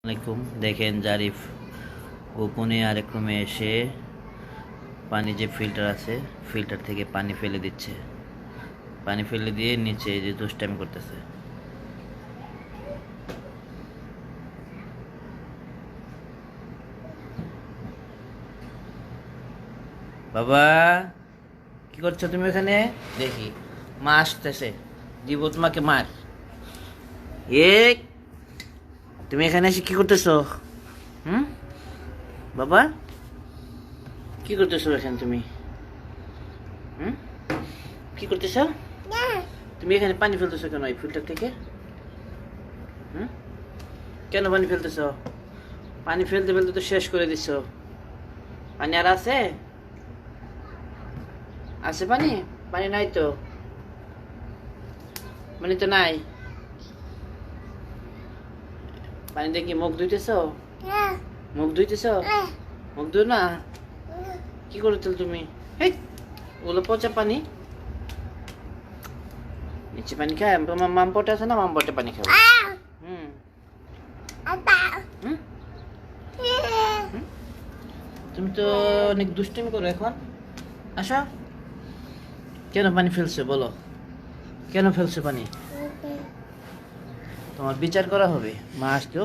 আলাইকুম। দেখেন জারিফ গোপনে আরেক রুমে এসে পানি যে ফিল্টার আছে ফিল্টার থেকে পানি ফেলে দিচ্ছে। পানি ফেলে দিয়ে নিচে যে দুষ্টামি করতেছে। বাবা কি করছো তুমি এখানে? দেখি মা আসতেছে, দিব তোমাকে মার। এ তুমি এখানে এসে কি করতেছো? বাবা কি করতেছো এখানে তুমি? কি করতেছো তুমি এখানে? পানি ফেলতেছো কেন এই ফিল্টার থেকে? কেন পানি ফেলতেছো? পানি ফেলতে ফেলতে তো শেষ করে দিছো। পানি আর আছে? আছে পানি? পানি নাই তো, পানি তো নাই। পানি দিয়ে কি মুখ ধুইতেছো? মুখ ধুইতেছো? মুখ ধুই না। কি করছো তুমি? হেই, ওগুলো পচা পানি। নিচে পানি খায়? তোমার মাম পটে আছে না, মাম পটে পানি খাবে। হুম হুম? তুমি তো অনেক দুষ্টুমি করো এখন। আসো। কেন পানি ফেলছো বলো? কেন ফেলছো পানি? তোমার বিচার করা হবে। মা আসতো।